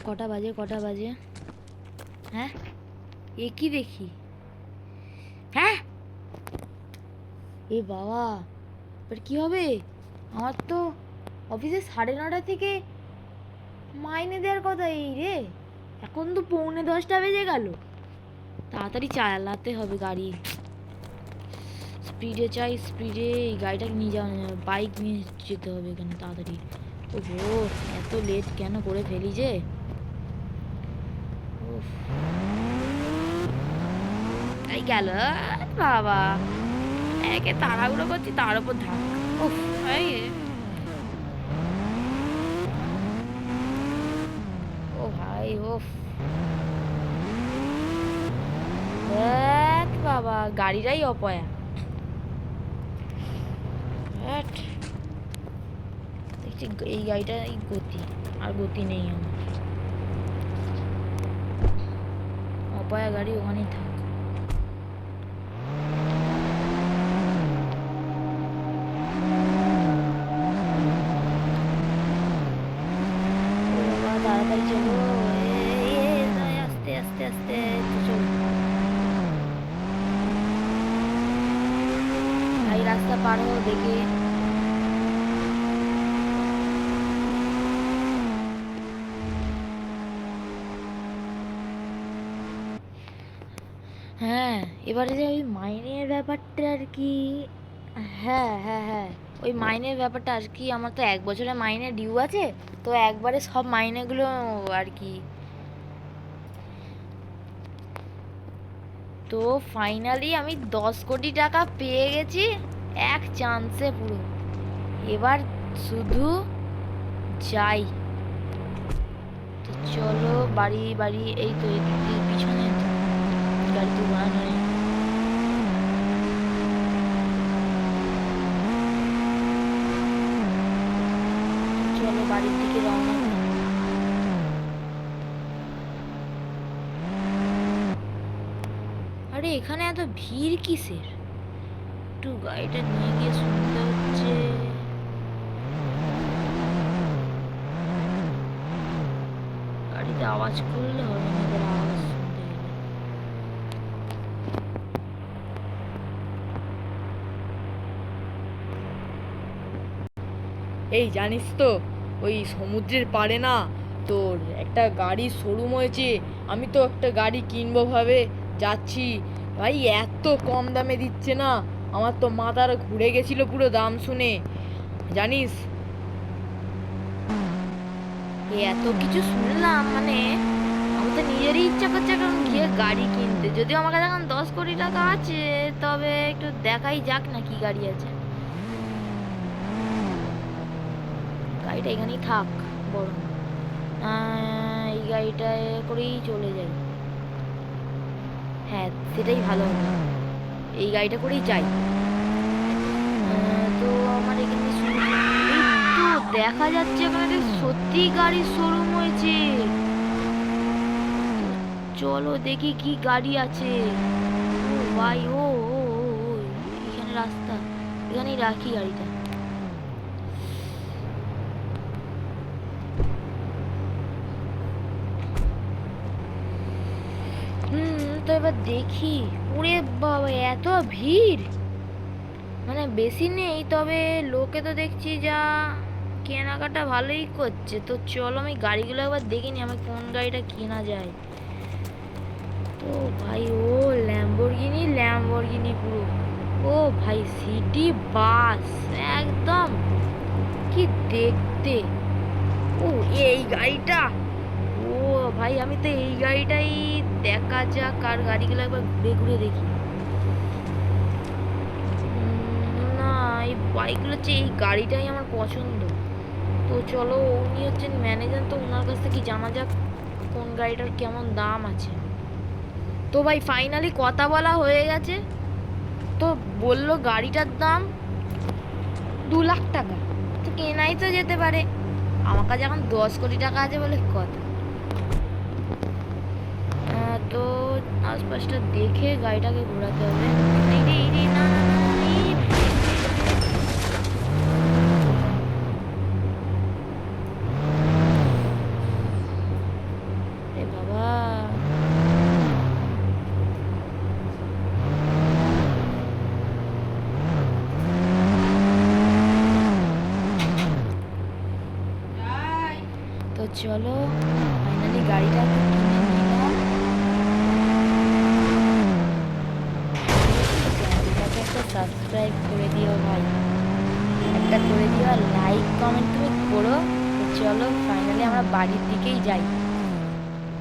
কটা বাজে কটা বাজে? হ্যাঁ, এ কি দেখি? হ্যাঁ, এ বাবা, এবার কি হবে? আমার তো অফিসে 9:30 থেকে মাইনে দেওয়ার কথা। এই রে, এখন তো 9:45 বেজে গেল। তাড়াতাড়ি চালাতে হবে গাড়ি, স্পিডে চাই, স্পিডে। এই গাড়িটাকে নিয়ে যাওয়া যাবে, বাইক নিয়ে যেতে হবে এখানে তাড়াতাড়ি। ওহো, এত লেট কেন করে ফেলি যে। উফ, এই গেল বাবা। একে তাড়াহুড়ো করছি, তার উপর ধাক্কা। উফ, এই ও ভাই, ওফ বাবা, গাড়িটাই অপয়া। দেখছি এই গাড়িটাই গতি, আর গতি নেই আমার। অপয়া গাড়ি ওখানেই থাক। তাড়াতাড়ি চলো, আস্তে আস্তে আস্তে চলো ভাই, রাস্তা পার হো দেখি। হ্যাঁ, এবারে যে ওই মাইনের ব্যাপারটা আর কি। হ্যাঁ হ্যাঁ হ্যাঁ, ওই মাইনের ব্যাপারটা আর কি। আমার তো 1 বছরের মাইনে ডিউ আছে, তো একবারে সব মাইনেগুলো আর কি। তো ফাইনালি আমি 10 কোটি টাকা পেয়ে গেছি এক চান্সে পুরো। এবার শুধু যাই। তো চলো বাড়ি বাড়ি, এই তো এদিক দিয়ে পিছনে গাড়ি তো ঘোরানো নেই। চলো বাড়ির দিকে রওনা দিই। আরে এখানে এত ভিড় কিসের? একটু গাড়িটা নিয়ে গিয়ে শুনতে হচ্ছে। গাড়িতে আওয়াজ করলে হবে না, এদের আওয়াজ শুনতে গেলে। এই জানিস তো, ওই সমুদ্রের পাড়ে না তোর একটা গাড়ির শোরুম হয়েছে। আমি তো একটা গাড়ি কিনবো ভাবে যাচ্ছি। ভাই এত কম দামে দিচ্ছে না, আমার তো মাথার ঘুরে গেছিল পুরো দাম শুনে, জানিস। এত কিছু শুনলাম, মানে আমার তো নিজেরই ইচ্ছা করছে এখন গিয়ে গাড়ি কিনতে। যদিও আমার কাছে এখন 10 কোটি টাকা আছে, তবে একটু দেখাই যাক না কি গাড়ি আছে। গাড়িটা এখানেই থাক বরং, এই গাড়িটায় করেই চলে যাই। হ্যাঁ, সেটাই ভালো হবে, এই গাড়িটা করেই যাই। তো আমার এখানে এই তো দেখা যাচ্ছে এখানে সত্যি গাড়ির শোরুম হয়েছে। চলো দেখি কি গাড়ি আছে। ও ভাই, ও ও ও ও, এখানে রাস্তা, এখানেই রাখি গাড়িটা। তো এবার দেখি। ওরে বাবা, এত ভিড়! মানে বেশি নেই, তবে লোকে তো দেখছি যা কেনাকাটা ভালোই করছে। তো চলো আমি গাড়িগুলো একবার দেখিনি, আমি কোন গাড়িটা কেনা যায়। তো ভাই, ও ল্যাম্বরগিনি, ল্যাম্বরগিনি পুরো। ও ভাই, সিটি বাস একদম, কি দেখতে! ও এই গাড়িটা, ও ভাই, আমি তো এই গাড়িটাই, দেখা যাক আর গাড়িগুলো একবার ঘুরে ঘুরে দেখি। না, এই বাইকগুলো হচ্ছে, এই গাড়িটাই আমার পছন্দ। তো চলো, উনি হচ্ছেন ম্যানেজার, তো ওনার কাছ থেকে জানা যাক কোন গাড়িটার কেমন দাম আছে। তো ভাই ফাইনালি কথা বলা হয়ে গেছে। তো বললো গাড়িটার দাম 2 লাখ টাকা। তো কেনাই তো যেতে পারে, আমার কাছে এখন 10 কোটি টাকা আছে বলে কথা। তো আশপাশটা দেখে গাড়িটাকে ঘোরাতে হবে। এই রে, এই রে, না না না, এই তো চলো ফাইনালি গাড়িটা একটু কিনে নিলাম। চ্যানেলটাকে একটা সাবস্ক্রাইব করে দিও ভাই, একটা করে দিও, আর লাইক কমেন্ট তুমি করো। তো চলো ফাইনালি আমরা বাড়ির দিকেই যাই।